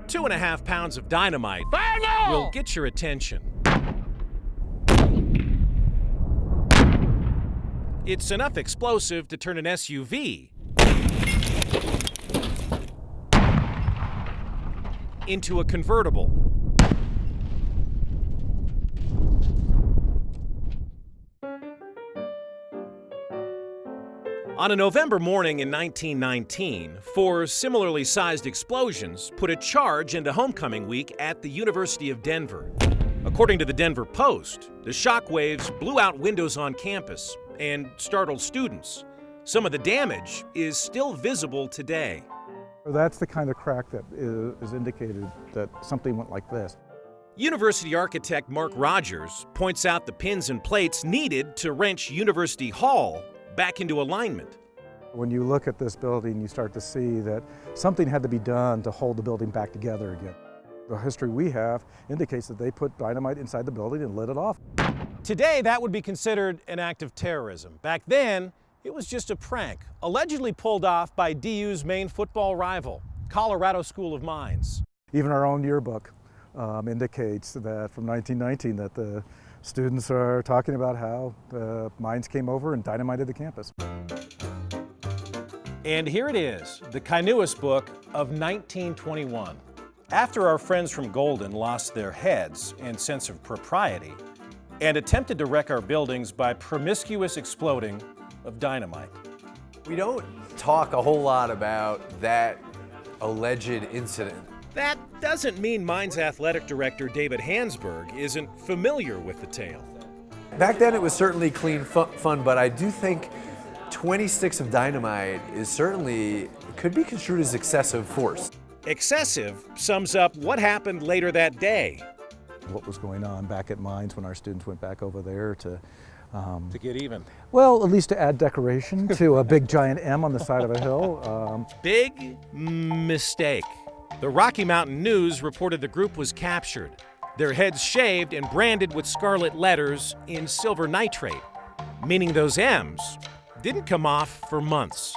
2.5 pounds of dynamite will get your attention. It's enough explosive to turn an SUV into a convertible. On a November morning in 1919, 4 similarly sized explosions put a charge into homecoming week at the University of Denver. According to the Denver Post, the shock waves blew out windows on campus and startled students. Some of the damage is still visible today. That's the kind of crack that is indicated that something went like this. University architect Mark Rogers points out the pins and plates needed to wrench University Hall back into alignment. When you look at this building, you start to see that something had to be done to hold the building back together again. The history we have indicates that they put dynamite inside the building and lit it off. Today, that would be considered an act of terrorism. Back then, it was just a prank, allegedly pulled off by DU's main football rival, Colorado School of Mines. Even our own yearbook indicates that from 1919 that the students are talking about how the mines came over and dynamited the campus. And here it is, the Kainuis book of 1921. After our friends from Golden lost their heads and sense of propriety and attempted to wreck our buildings by promiscuous exploding of dynamite. We don't talk a whole lot about that alleged incident. That doesn't mean Mines athletic director David Hansberg isn't familiar with the tale. Back then it was certainly clean fun, but I do think 20 sticks of dynamite is certainly, could be construed as excessive force. Excessive sums up what happened later that day. What was going on back at Mines when our students went back over there to get even. Well, at least to add decoration to a big giant M on the side of a hill. Big mistake. The Rocky Mountain News reported the group was captured, their heads shaved and branded with scarlet letters in silver nitrate, meaning those M's didn't come off for months.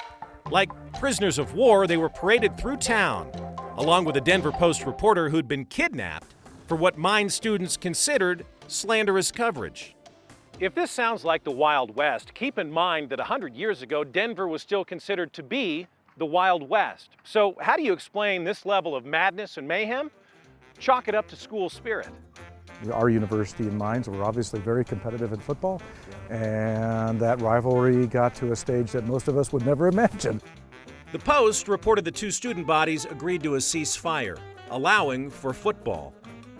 Like prisoners of war, they were paraded through town, along with a Denver Post reporter who'd been kidnapped for what Mines students considered slanderous coverage. If this sounds like the Wild West, keep in mind that 100 years ago, Denver was still considered to be the Wild West. So how do you explain this level of madness and mayhem? Chalk it up to school spirit. Our university and Mines were obviously very competitive in football, and that rivalry got to a stage that most of us would never imagine. The Post reported the 2 student bodies agreed to a ceasefire, allowing for football.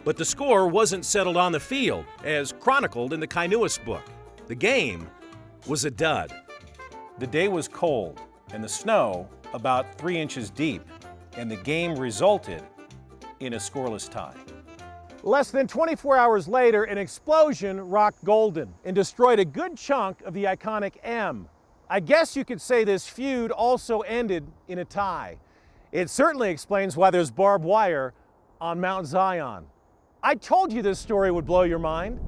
But the score wasn't settled on the field, as chronicled in the Kainuis book. The game was a dud. The day was cold, and the snow about 3 inches deep, and the game resulted in a scoreless tie. Less than 24 hours later, an explosion rocked Golden and destroyed a good chunk of the iconic M. I guess you could say this feud also ended in a tie. It certainly explains why there's barbed wire on Mount Zion. I told you this story would blow your mind.